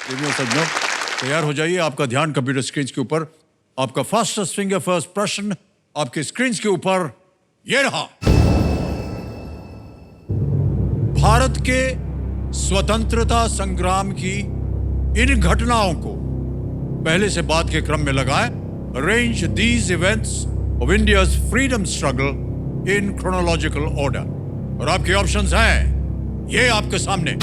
सज्जनों, तैयार हो जाइए। आपका ध्यान कंप्यूटर स्क्रीन के ऊपर। आपका फास्टेस्ट फिंगर फर्स्ट प्रश्न आपके स्क्रीन के ऊपर ये रहा। भारत के स्वतंत्रता संग्राम की इन घटनाओं को पहले से बाद के क्रम में लगाएं। Arrange these events of India's freedom struggle in chronological order. और आपके ऑप्शंस हैं ये आपके सामने।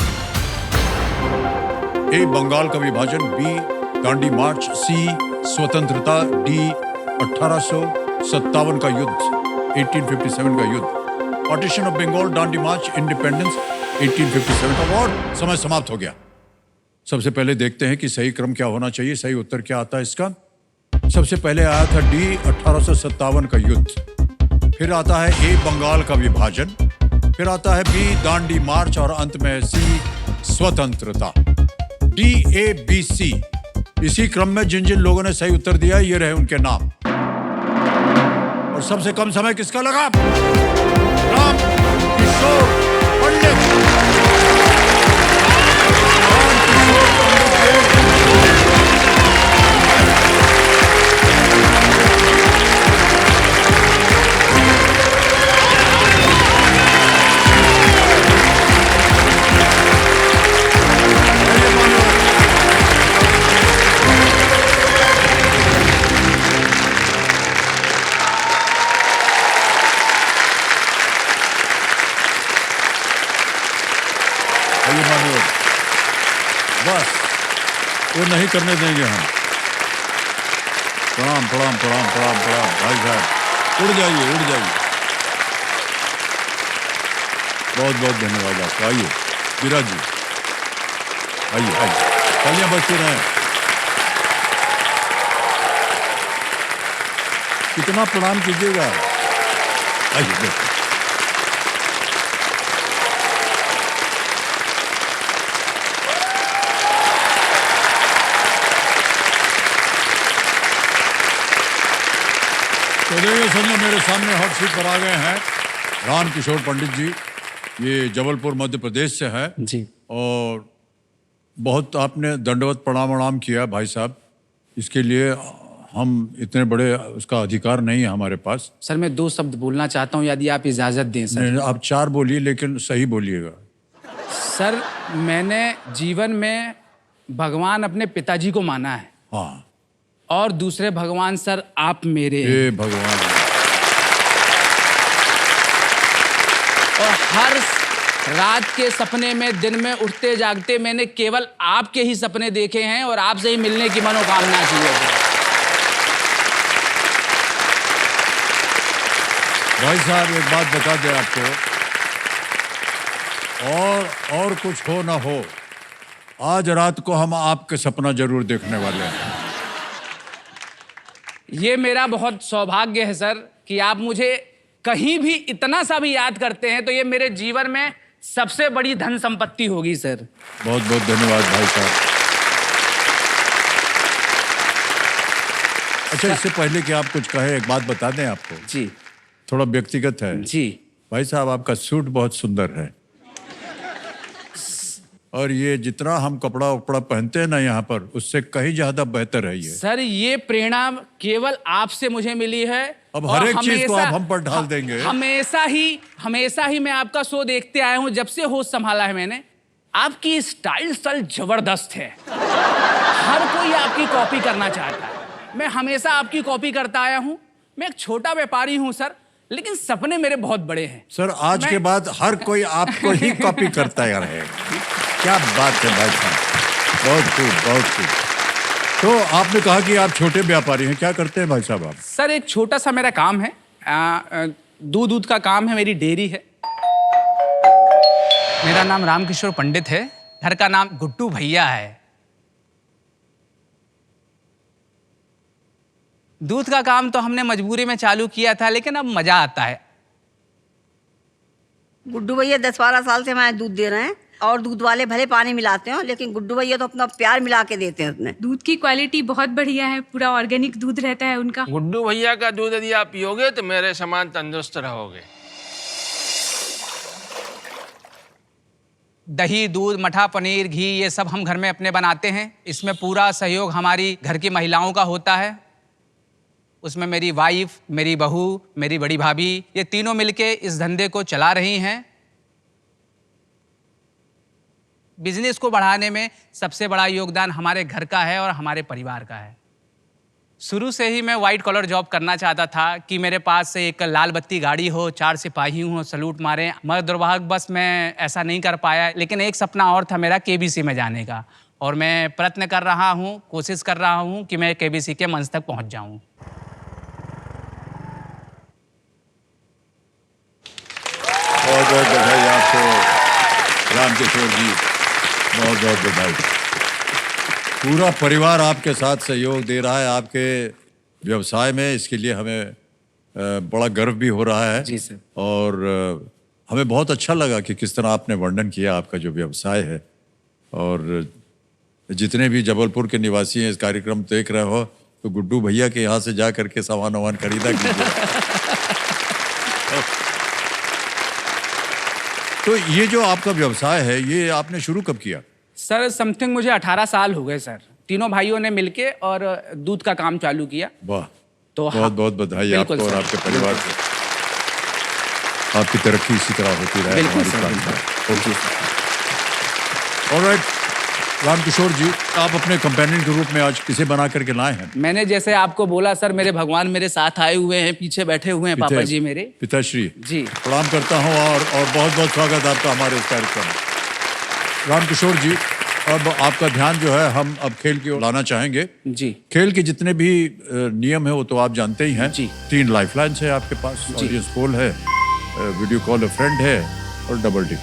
ए, बंगाल का विभाजन। बी, दांडी मार्च। सी, स्वतंत्रता। डी, 1857 का युद्ध, 1857 का युद्ध। Partition of Bengal, Dandi march, independence, 1857 का वॉर। समय समाप्त हो गया। सबसे पहले देखते हैं कि सही क्रम क्या होना चाहिए, सही उत्तर क्या आता है इसका। सबसे पहले आया था डी, 1857 का युद्ध। फिर आता है ए, बंगाल का विभाजन। फिर आता है बी, दांडी मार्च। और अंत में सी, स्वतंत्रता। डी, ए, बी, सी। इसी क्रम में जिन जिन लोगों ने सही उत्तर दिया ये रहे उनके नाम। और सबसे कम समय किसका लगा? राम किशोर पंडित। बस वो नहीं करने देंगे हम। प्रणाम प्रणाम प्रणाम प्रणाम प्रणाम भाई साहब, उड़ जाइए उड़ जाइए। बहुत बहुत धन्यवाद आपका। आइए विराज जी, आइए आइए, तालियां बजती रहें। कितना प्रणाम कीजिएगा। आइए देखो। तो देखिए सुनिए, मेरे सामने हॉट सीट पर आ गए हैं राम किशोर पंडित जी। ये जबलपुर मध्य प्रदेश से है जी। और बहुत आपने दंडवत प्रणाम किया भाई साहब। इसके लिए हम इतने बड़े उसका अधिकार नहीं है हमारे पास। सर मैं 2 शब्द बोलना चाहता हूँ यदि आप इजाजत दें सर। नहीं, आप 4 बोलिए लेकिन सही बोलिएगा। सर मैंने जीवन में भगवान अपने पिताजी को माना है। हाँ। और दूसरे भगवान सर आप मेरे हैं। हे भगवान। और हर रात के सपने में, दिन में उठते जागते मैंने केवल आपके ही सपने देखे हैं और आपसे ही मिलने की मनोकामना की है। भाई साहब एक बात बता दें आपको, और कुछ हो ना हो, आज रात को हम आपके सपना जरूर देखने वाले हैं। ये मेरा बहुत सौभाग्य है सर कि आप मुझे कहीं भी इतना सा भी याद करते हैं, तो ये मेरे जीवन में सबसे बड़ी धन संपत्ति होगी सर। बहुत बहुत धन्यवाद भाई साहब। अच्छा, इससे पहले कि आप कुछ कहें एक बात बता दें आपको। जी। थोड़ा व्यक्तिगत है। जी। भाई साहब आपका सूट बहुत सुंदर है और ये जितना हम कपड़ा उपड़ा पहनते हैं ना यहाँ पर, उससे कहीं ज्यादा बेहतर है ये। सर ये प्रेरणा केवल आपसे मुझे मिली है। अब हर एक चीज को आप हम पर ढाल देंगे। हमेशा ही मैं आपका शो देखते आया हूँ, जब से होश संभाला है मैंने। आपकी स्टाइल जबरदस्त है। हर कोई आपकी कॉपी करना चाहता है। मैं हमेशा आपकी कॉपी करता आया हूँ। मैं एक छोटा व्यापारी हूँ सर, लेकिन सपने मेरे बहुत बड़े हैं। सर आज के बाद हर कोई आपको ही कॉपी करता रहेगा। क्या बात है भाई साहब, बहुत खूब बहुत खूब। तो आपने कहा कि आप छोटे व्यापारी हैं, क्या करते हैं भाई साहब आप? सर एक छोटा सा मेरा काम है, दूध का काम है, मेरी डेयरी है। मेरा नाम रामकिशोर पंडित है, घर का नाम गुड्डू भैया है। दूध का काम तो हमने मजबूरी में चालू किया था, लेकिन अब मजा आता है। गुड्डू भैया 10-12 साल से हमारे दूध दे रहे हैं और दूध वाले भले पानी मिलाते हो, लेकिन गुड्डू भैया तो अपना प्यार मिला के देते हैं उसमें। दूध की क्वालिटी बहुत बढ़िया है, पूरा ऑर्गेनिक दूध रहता है उनका। गुड्डू भैया का दूध यदि आप पियोगे तो मेरे समान तंदुरुस्त रहोगे। दही, दूध, मठा, पनीर, घी ये सब हम घर में अपने बनाते हैं। इसमें पूरा सहयोग हमारी घर की महिलाओं का होता है। उसमें मेरी वाइफ, मेरी बहू, मेरी बड़ी भाभी, ये तीनों मिलके इस धंधे को चला रही हैं। बिजनेस को बढ़ाने में सबसे बड़ा योगदान हमारे घर का है और हमारे परिवार का है। शुरू से ही मैं वाइट कॉलर जॉब करना चाहता था कि मेरे पास एक लाल बत्ती गाड़ी हो, 4 सिपाही हो, सलूट मारें, मगर दुर्भाग्यवश मैं ऐसा नहीं कर पाया। लेकिन एक सपना और था मेरा, केबीसी में जाने का, और मैं प्रयत्न कर रहा हूँ, कोशिश कर रहा हूँ कि मैं केबीसी के मंच तक पहुँच जाऊँ। बहुत बहुत बधाई आपको रामकिशोर जी, बहुत बहुत बधाई। पूरा परिवार आपके साथ सहयोग दे रहा है आपके व्यवसाय में, इसके लिए हमें बड़ा गर्व भी हो रहा है। जी सर। और हमें बहुत अच्छा लगा कि किस तरह आपने वर्णन किया आपका जो व्यवसाय है। और जितने भी जबलपुर के निवासी हैं इस कार्यक्रम देख रहे हो तो गुड्डू भैया के यहाँ से जा करके सामान वामान खरीदा कीजिए। तो ये जो आपका व्यवसाय है ये आपने शुरू कब किया? सर समथिंग मुझे 18 साल हो गए सर। तीनों भाइयों ने मिलके और दूध का काम चालू किया। वाह, तो बहुत बहुत बधाई आपको और आपके परिवार को। आपकी तरक्की इसी तरह होती रहे। बिल्कुल सर। ऑलराइट रामकिशोर जी, आप अपने कंपेनियन के रूप में आज किसे बना करके लाए हैं? मैंने जैसे आपको बोला सर, मेरे भगवान मेरे साथ आए हुए हैं, पीछे बैठे हुए हैं पापा जी मेरे। पिताश्री जी प्रणाम करता हूँ और बहुत बहुत स्वागत आपका हमारे इस कार्यक्रम में। रामकिशोर जी, अब आपका ध्यान जो है हम अब खेल की ओर लाना चाहेंगे। जी। खेल के जितने भी नियम है वो तो आप जानते ही हैं। जी। 3 लाइफलाइंस है आपके पास, ऑडियंस पोल है, वीडियो कॉल अ फ्रेंड है और डबल टिक।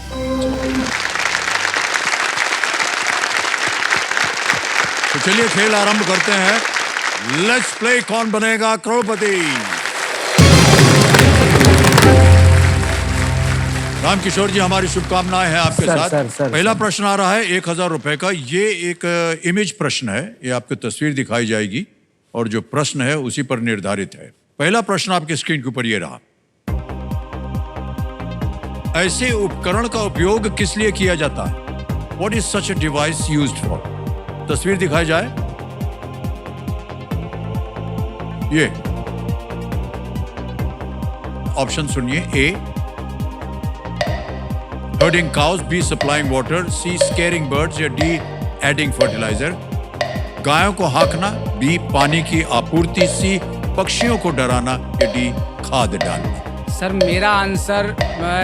तो चलिए खेल आरंभ करते हैं। लेट्स प्ले कौन बनेगा करोड़पति। रामकिशोर जी, हमारी शुभकामनाएं हैं आपके साथ। पहला प्रश्न आ रहा है 1000 रुपए का। ये एक इमेज प्रश्न है, ये आपकी तस्वीर दिखाई जाएगी और जो प्रश्न है उसी पर निर्धारित है। पहला प्रश्न आपके स्क्रीन के ऊपर ये रहा। ऐसे उपकरण का उपयोग किस लिए किया जाता है? What is such a device used for? तस्वीर दिखाई जाए। ये ऑप्शन सुनिए। ए herding cows, B supplying water, C scaring birds या D adding fertilizer। गायों को हाँकना, B पानी की आपूर्ति, C पक्षियों को डराना या D खाद डालना। सर मेरा आंसर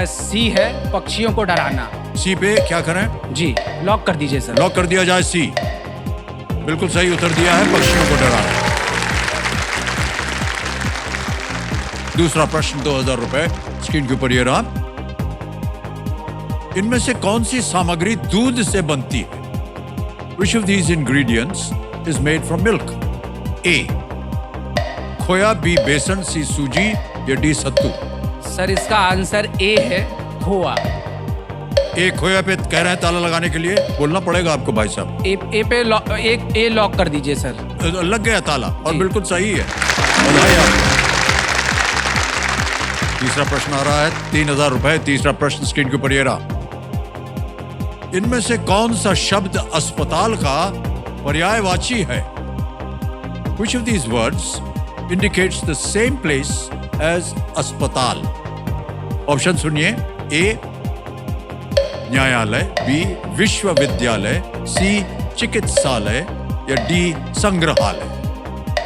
सी है, पक्षियों को डराना। सी पे क्या करें? जी लॉक कर दीजिए सर। लॉक कर दिया जाए। सी बिल्कुल सही उत्तर दिया है, पक्षियों को डराना। दूसरा प्रश्न 2000 रुपए स्क्रीन के ऊपर ये रहा। इनमें से कौन सी सामग्री दूध से बनती है? Which of these ingredients is made from milk? A खोया, B बेसन, C सूजी या D सत्तू। सर इसका आंसर ए है, खोआ। ए खोया पे कह रहे हैं ताला लगाने के लिए, बोलना पड़ेगा आपको भाई साहब। ए पे ए लॉक कर दीजिए सर। लग गया ताला और जी। बिल्कुल सही है, बधाई आपको। तीसरा प्रश्न आ रहा है 3000 रुपए। तीसरा प्रश्न स्क्रीन के ऊपर ये रहा। इनमें से कौन सा शब्द अस्पताल का पर्यायवाची है? Which of these words indicates the same place as अस्पताल? ऑप्शन सुनिए। ए न्यायालय, बी विश्वविद्यालय, सी चिकित्सालय या डी संग्रहालय।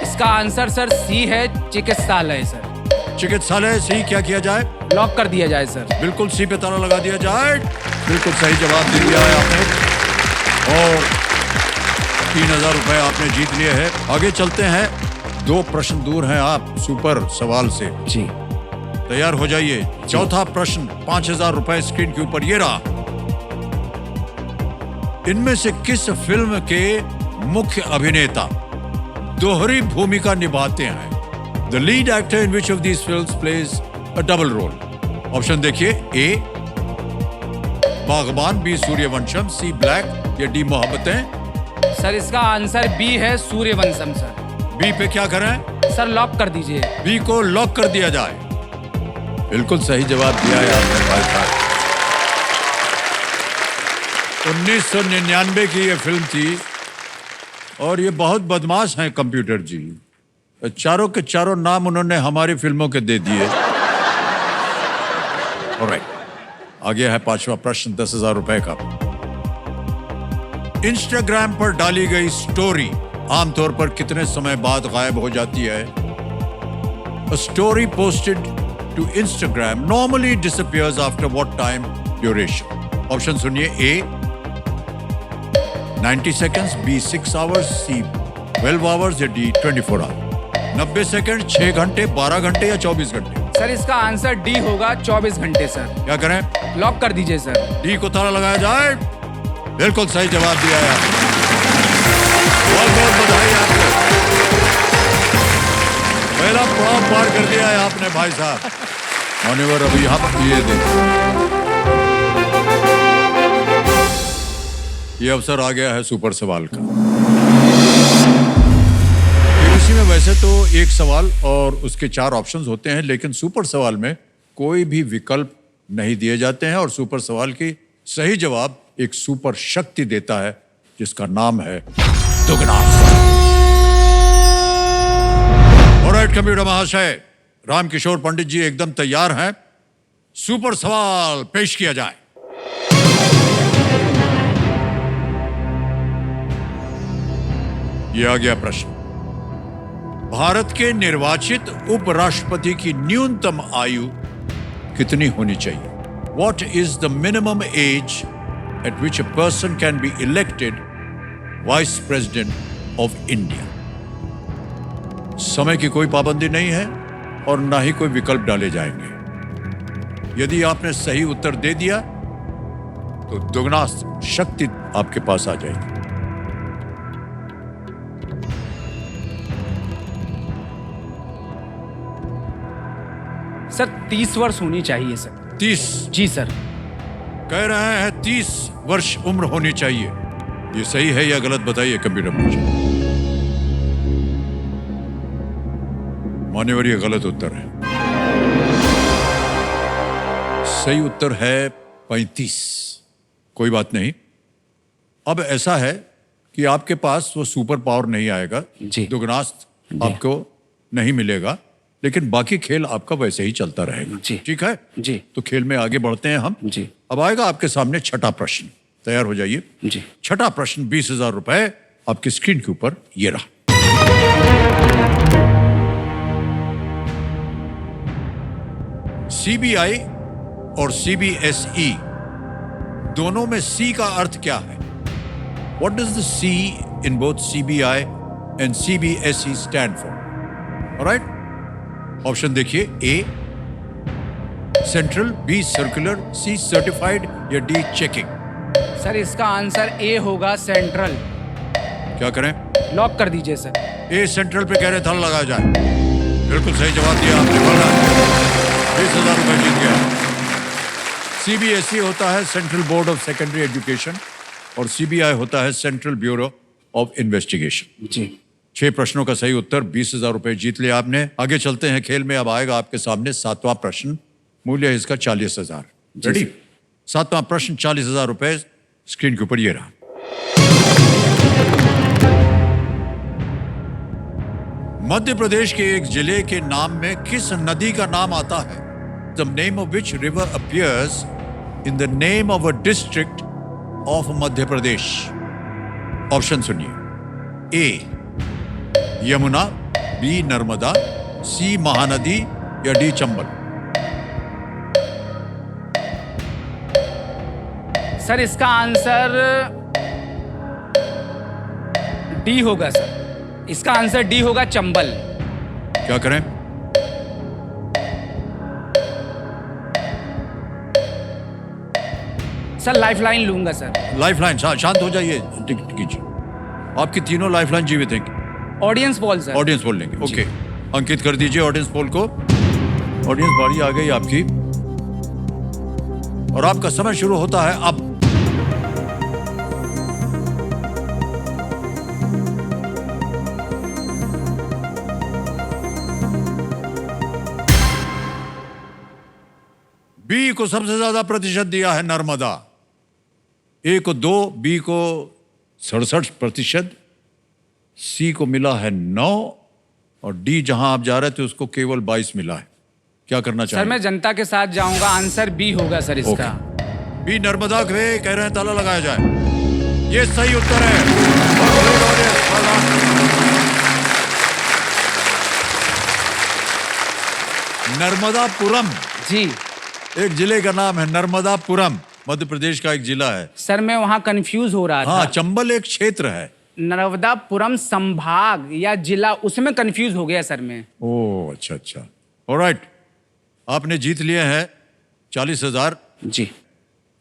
इसका आंसर सर सी है, चिकित्सालय सर। चिकित्सालय सी क्या किया जाए? लॉक कर दिया जाए सर। बिल्कुल सी पे ताला लगा दिया जाए। बिल्कुल सही जवाब दे दिया है आपने और 3000 रुपए आपने जीत लिए हैं। आगे चलते हैं, 2 प्रश्न दूर हैं आप सुपर सवाल से। जी तैयार हो जाइए। चौथा प्रश्न 5000 रुपए स्क्रीन के ऊपर ये रहा। इनमें से किस फिल्म के मुख्य अभिनेता दोहरी भूमिका निभाते हैं? The lead actor in which of these films plays a double role. Option देखिए। A Baghban, B Sooryavansham, C black या डी मोहब्बतें। सर इसका आंसर बी है, सूर्यवंशम सर। बी पे क्या करें? सर लॉक कर दीजिए। बी को लॉक कर दिया जाए। बिल्कुल सही जवाब दिया है आपने भाई साहब। 1999 की ये फिल्म थी और ये बहुत बदमाश हैं कंप्यूटर जी। चारों के चारों नाम उन्होंने हमारी फिल्मों के दे दिए। ऑलराइट, आगे है पांचवा प्रश्न 10,000 रुपए का। इंस्टाग्राम पर डाली गई स्टोरी आमतौर पर कितने समय बाद गायब हो जाती है? A story posted to Instagram normally disappears after what time duration? Option सुनिए। A 90 seconds, B 6 hours, C 12 hours या D 24 hours? 90 सेकंड, 6 घंटे, 12 घंटे या 24 घंटे? सर इसका आंसर डी होगा 24 घंटे सर। क्या करें? लॉक कर दीजिए सर। डी को ताला लगाया जाए। बिल्कुल सही जवाब दिया है आपने। बहुत बहुत बधाई आपको। पहला पड़ाव पार कर दिया है आपने भाई साहब। मान्यवर अभी हम ये देखिए, ये अवसर आ गया है सुपर सवाल का। केबीसी में वैसे तो एक सवाल और उसके 4 ऑप्शंस होते हैं, लेकिन सुपर सवाल में कोई भी विकल्प नहीं दिए जाते हैं और सुपर सवाल की सही जवाब एक सुपर शक्ति देता है जिसका नाम है दुगना। ऑलराइट कंप्यूटर महाशय, रामकिशोर पंडित जी एकदम तैयार हैं। सुपर सवाल पेश किया जाए। यह आ गया प्रश्न। भारत के निर्वाचित उपराष्ट्रपति की न्यूनतम आयु कितनी होनी चाहिए? What is the minimum age at which a person can be elected Vice President of India? समय की कोई पाबंदी नहीं है और ना ही कोई विकल्प डाले जाएंगे। यदि आपने सही उत्तर दे दिया तो दुगना शक्ति आपके पास आ जाएगी। सर 30 वर्ष होनी चाहिए सर। 30? जी सर। कह रहे हैं 30 वर्ष उम्र होनी चाहिए। ये सही है या गलत बताइए कंप्यूटर मुझे। मान्यवर ये गलत उत्तर है। सही उत्तर है 35। कोई बात नहीं। अब ऐसा है कि आपके पास वो सुपर पावर नहीं आएगा जी। दुगनास्त आपको नहीं मिलेगा, लेकिन बाकी खेल आपका वैसे ही चलता रहेगा। जी। ठीक है जी। तो खेल में आगे बढ़ते हैं हम। जी। अब आएगा आपके सामने छठा प्रश्न। तैयार हो जाइए। जी। छठा प्रश्न 20,000 रुपए आपकी स्क्रीन के ऊपर ये रहा। सीबीआई और सीबीएसई दोनों में सी का अर्थ क्या है? What does the C in both CBI and CBSE stand for? Alright? Option देखिए। A central, B circular, C certified या D चेकिंग? सर इसका आंसर ए होगा सेंट्रल। क्या करें? लॉक कर दीजिए सर। ए सेंट्रल पे कह रहे थल लगाया जाए। बिल्कुल सही जवाब दिया आपने। 20,000 रुपए जीत गया। सीबीएसई होता है central board of secondary education और सीबीआई होता है सेंट्रल ब्यूरो ऑफ इन्वेस्टिगेशन। जी। 6 प्रश्नों का सही उत्तर, 20,000 रुपए जीत लिया आपने। आगे चलते हैं खेल में। अब आएगा आपके सामने 7वां प्रश्न। मूल्य है इसका 40,000। रेडी? 7वां प्रश्न 40,000 रुपए स्क्रीन के ऊपर ये रहा। मध्य प्रदेश के एक जिले के नाम में किस नदी का नाम आता है? The name of which river appears in the name of a district of Madhya Pradesh? Option सुनिए। A Yamuna, B Narmada, C Mahanadi या D चंबल? सर इसका आंसर डी होगा सर। इसका आंसर डी होगा चंबल। क्या करें? सर लाइफलाइन लूंगा सर। लाइफलाइन? शांत हो जाइए। कीजिए। आपकी तीनों लाइफलाइन जीवित हैं। Audience poll sir. Audience poll लेंगे। ओके, अंकित कर दीजिए ऑडियंस पोल को। ऑडियंस बारी आ गई आपकी और आपका समय शुरू होता है अब। बी को सबसे ज्यादा प्रतिशत दिया है नर्मदा। ए को 2, बी को 67%, सी को मिला है 9 और डी जहां आप जा रहे थे उसको केवल 22 मिला है। क्या करना सर चाहेंगे? मैं जनता के साथ जाऊंगा, आंसर बी होगा सर इसका। बी नर्मदा वे कह रहे हैं ताला लगाया जाए। ये सही उत्तर है। well done. नर्मदापुरम जी एक जिले का नाम है, नर्मदापुरम मध्य प्रदेश का एक जिला है। सर मैं वहां कंफ्यूज हो रहा हाँ, था। चंबल एक क्षेत्र है। नर्मदापुरम संभाग या जिला, उसमें कंफ्यूज हो गया सर मैं। ओह अच्छा अच्छा, ऑलराइट। आपने जीत लिए हैं 40,000। जी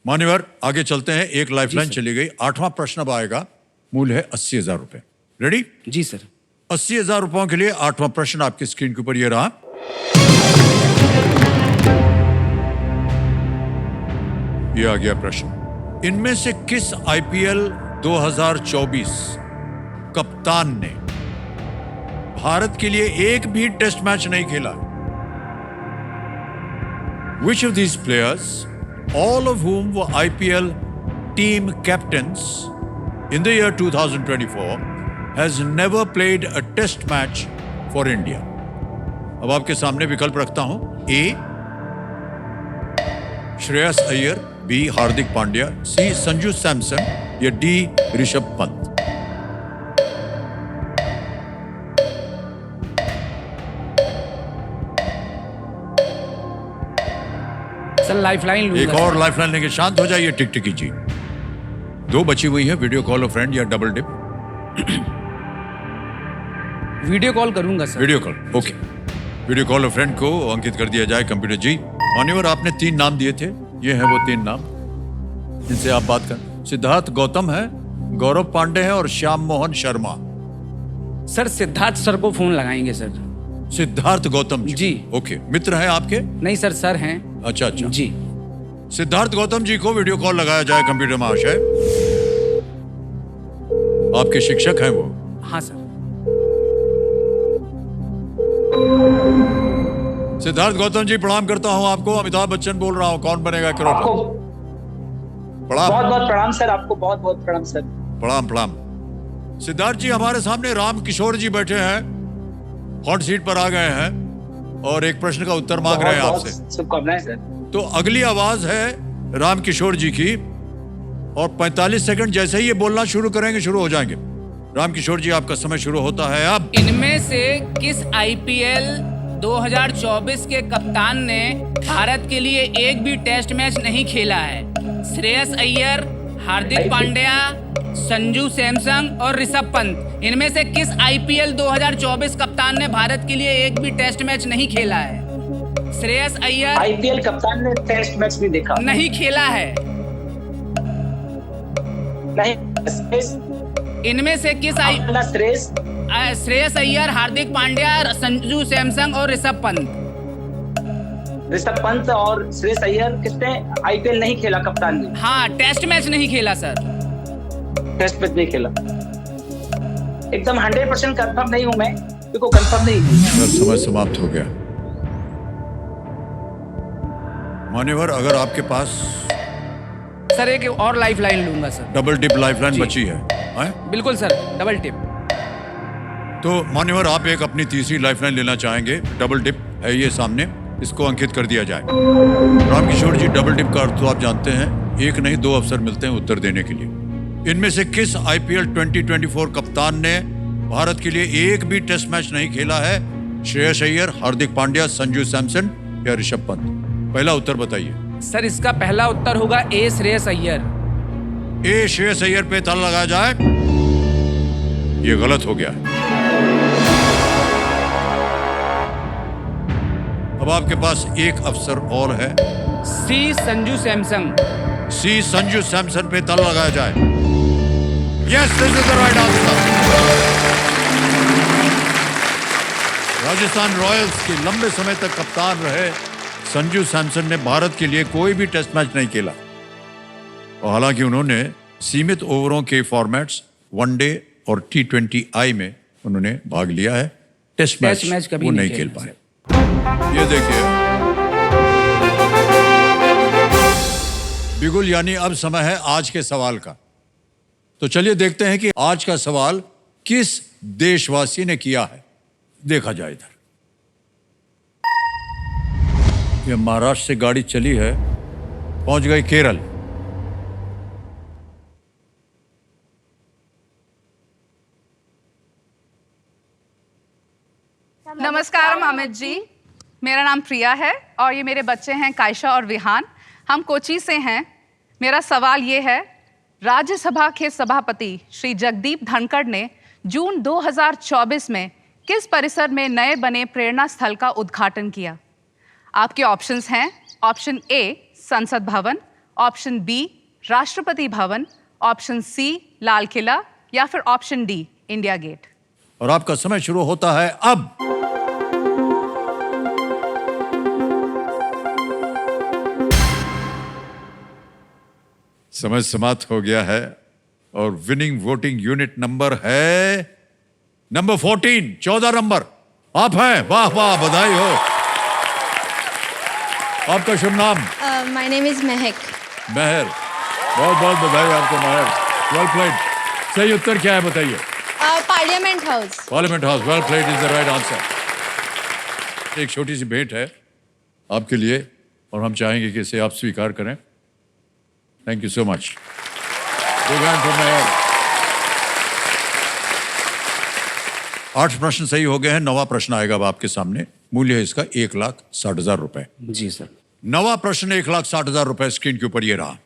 मान्यवर आगे चलते हैं। एक लाइफलाइन चली गई। 8वां प्रश्न अब आएगा, मूल्य है 80,000 रुपए। रेडी? जी सर। 80,000 रुपयों के लिए 8वां प्रश्न आपकी स्क्रीन के ऊपर ये रहा। ये आ गया प्रश्न। इनमें से किस आईपीएल 2024 कप्तान ने भारत के लिए एक भी टेस्ट मैच नहीं खेला? Which of these players, all of whom were IPL team captains in the year 2024, has never played a test match for India? अब आपके सामने विकल्प रखता हूं। ए श्रेयस अय्यर, बी हार्दिक पांड्या, सी संजू सैमसन या D Rishabh Pant. Sir lifeline लूंगा। एक और लाइफलाइन लेके शांत हो जाइए टिकटिकी जी। 2 बची हुई है, वीडियो कॉल ऑफ फ्रेंड या डबल डिप। वीडियो कॉल करूंगा sir. Video call, okay. Video call of friend को अंकित कर दिया जाए कंप्यूटर जी। मान्यवर आपने 3 नाम दिए थे, ये हैं वो 3 नाम जिनसे आप बात कर। सिद्धार्थ गौतम है, गौरव पांडे है और श्याम मोहन शर्मा। सर सिद्धार्थ सर को फोन लगाएंगे सर। सिद्धार्थ गौतम जी। ओके, मित्र हैं आपके? नहीं सर, सर हैं। अच्छा अच्छा जी। सिद्धार्थ गौतम जी को वीडियो कॉल लगाया जाए कंप्यूटर महाशय। आपके शिक्षक हैं वो? हाँ सर। सिद्धार्थ गौतम जी प्रणाम करता हूं आपको। अमिताभ बच्चन बोल रहा हूं, कौन बनेगा करोड़पति? प्रणाम। बहुत बहुत प्रणाम सर, आपको बहुत बहुत प्रणाम सर। प्रणाम प्रणाम। सिद्धार्थ जी हमारे सामने राम किशोर जी बैठे हैं, हॉट सीट पर आ गए हैं और एक प्रश्न का उत्तर मांग रहे हैं आपसे। शुभकामनाएं सर। तो अगली आवाज है राम किशोर जी की और 45 सेकंड जैसे ही ये बोलना शुरू करेंगे शुरू हो जाएंगे। राम किशोर जी आपका समय शुरू होता है अब। इनमें से किस आईपीएल 2024 के कप्तान ने भारत के लिए एक भी टेस्ट मैच नहीं खेला है? श्रेयस अय्यर, हार्दिक पांड्या, संजू सैमसन और ऋषभ पंत। इनमें से किस आईपीएल 2024 कप्तान ने भारत के लिए एक भी टेस्ट मैच नहीं खेला है? श्रेयस अय्यर आईपीएल कप्तान ने टेस्ट मैच नहीं देखा, नहीं खेला है। नहीं। इनमें से किस श्रेयस अय्यर, हार्दिक पांड्या, संजू सैमसन और ऋषभ पंत। ऋषभ पंत और श्रेयस अय्यर किसने आईपीएल नहीं खेला कप्तान ने? हाँ, टेस्ट मैच नहीं खेला सर। टेस्ट मैच नहीं खेला। एकदम 100% कंफर्म नहीं हूं मैं, क्योंकि कंफर्म नहीं हूं। सर समय समाप्त हो गया। मान्यवर अगर आपके पास सर एक और लाइफलाइन लूंगा सर। डबल डिप लाइफलाइन बची है? बिल्कुल सर, डबल टिप। तो मान्यवर आप एक अपनी तीसरी लाइफलाइन लेना चाहेंगे। डबल डिप है ये सामने, इसको अंकित कर दिया जाए। राम किशोर जी, डबल डिप का अर्थ तो आप जानते हैं, एक नहीं 2 अवसर मिलते हैं उत्तर देने के लिए। इनमें से किस आईपीएल 2024 कप्तान ने भारत के लिए एक भी टेस्ट मैच नहीं खेला है? श्रेयस अय्यर, हार्दिक पांड्या, संजू सैमसन या ऋषभ पंत? पहला उत्तर बताइए। सर इसका पहला उत्तर होगा ए श्रेयस अय्यर। ए श्रेयस अय्यर पे ताला लगाया जाए। ये गलत हो गया। अब आपके पास एक अवसर और है। सी संजू सैमसन। सी संजू सैमसन पे ताला लगाया जाए। Yes, this is the right answer. Rajasthan Royals के लंबे समय तक कप्तान रहे संजू सैमसन ने भारत के लिए कोई भी टेस्ट मैच नहीं खेला और हालांकि उन्होंने सीमित ओवरों के फॉर्मेट्स वनडे और T20I में उन्होंने भाग लिया है। टेस्ट मैच कभी वो नहीं खेल पाए। ये देखिए बिगुल यानी अब समय है आज के सवाल का। तो चलिए देखते हैं कि आज का सवाल किस देशवासी ने किया है। देखा जाए इधर। ये महाराष्ट्र से गाड़ी चली है, पहुंच गई केरल। नमस्कार अमित जी, मेरा नाम प्रिया है और ये मेरे बच्चे हैं कायशा और विहान। हम कोची से हैं। मेरा सवाल ये है, राज्यसभा के सभापति श्री जगदीप धनखड़ ने जून 2024 में किस परिसर में नए बने प्रेरणा स्थल का उद्घाटन किया? आपके ऑप्शंस हैं ऑप्शन ए संसद भवन, option B Rashtrapati Bhavan, option C Lal Qila या फिर ऑप्शन डी इंडिया गेट। और आपका समय शुरू होता है अब। समय समाप्त हो गया है और विनिंग वोटिंग यूनिट नंबर है नंबर 14, 14 नंबर आप हैं। वाह वाह, बधाई हो। आपका शुभ नाम? माय नेम इज महक। महर, बहुत बहुत बधाई आपको महर। Well played. सही उत्तर क्या है बताइए? Parliament house. Parliament house, well played is the right answer. एक छोटी सी भेंट है आपके लिए और हम चाहेंगे कि इसे आप स्वीकार करें। Thank you so much. Big hand for Mehar. 8 प्रश्न सही हो गए हैं। 9वां प्रश्न आएगा अब आपके सामने। मूल्य है इसका 1,60,000 रुपए। जी सर। 9वां प्रश्न 1,60,000 रुपए स्क्रीन के ऊपर ये रहा।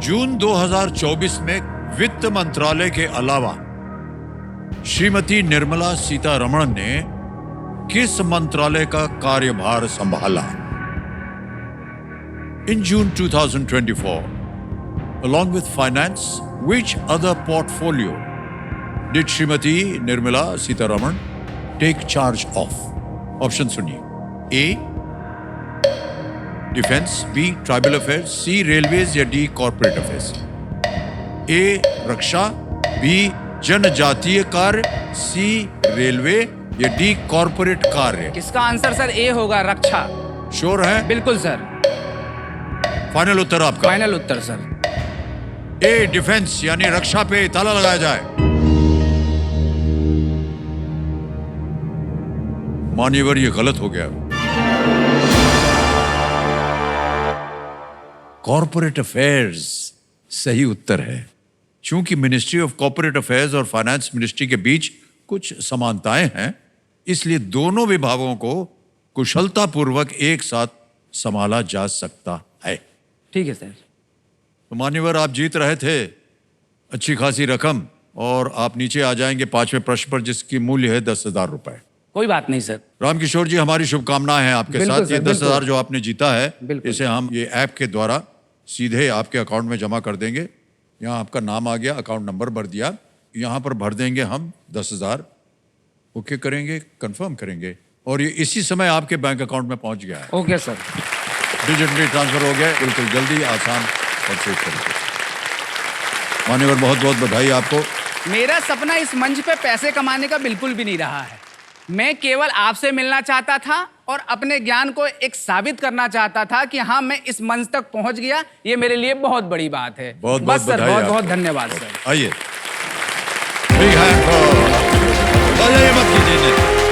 जून 2024 में वित्त मंत्रालय के अलावा श्रीमती निर्मला सीतारमण ने किस मंत्रालय का कार्यभार संभाला? In June 2024, along with finance, which other portfolio did Srimati Nirmala Sitharaman take charge of? Option सुनिए। A. Defense, B. Tribal Affairs, C. Railways या D. Corporate Affairs? A. Raksha, B. जनजातीय कार्य, C. रेलवे या D. Corporate कार्य? इसका answer sir ए होगा, रक्षा। Sure है? बिल्कुल सर। फाइनल उत्तर आपका? फाइनल उत्तर सर। ए डिफेंस यानी रक्षा पे ताला लगाया जाए। मान्यवर ये गलत हो गया। कॉर्पोरेट अफेयर्स सही उत्तर है। चूंकि मिनिस्ट्री ऑफ कॉर्पोरेट अफेयर्स और फाइनेंस मिनिस्ट्री के बीच कुछ समानताएं हैं, इसलिए दोनों विभागों को कुशलतापूर्वक एक साथ संभाला जा सकता है। ठीक है सर। तो मान्यवर आप जीत रहे थे अच्छी खासी रकम और आप नीचे आ जाएंगे 5वें प्रश्न पर जिसकी मूल्य है 10,000 रुपए। कोई बात नहीं सर। रामकिशोर जी, हमारी शुभकामनाएं हैं आपके बिल्कुल साथ। सर, ये 10,000 बिल्कुल। जो आपने जीता है, बिल्कुल। इसे हम ये ऐप के द्वारा सीधे आपके अकाउंट में जमा कर देंगे। यहाँ आपका नाम आ गया, अकाउंट नंबर भर दिया, यहाँ पर भर देंगे हम 10,000। ओके करेंगे, कंफर्म करेंगे और ये इसी समय आपके बैंक अकाउंट में पहुंच गया है। Okay sir. डिजिटली ट्रांसफर हो गया, बिल्कुल जल्दी, आसान और सेफ तरीके। मान्यवर बहुत बहुत बधाई आपको। मेरा सपना इस मंच पे पैसे कमाने का बिल्कुल भी नहीं रहा है। मैं केवल आपसे मिलना चाहता था और अपने ज्ञान को एक साबित करना चाहता था कि हाँ, मैं इस मंच तक पहुंच गया। ये मेरे लिए बहुत बड़ी बात है। बहुत बस सर, बधाई बहुत बहुत आपको। धन्यवाद सर। आइए, बिग हैंड फॉर, मत कीजिए।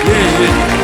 ये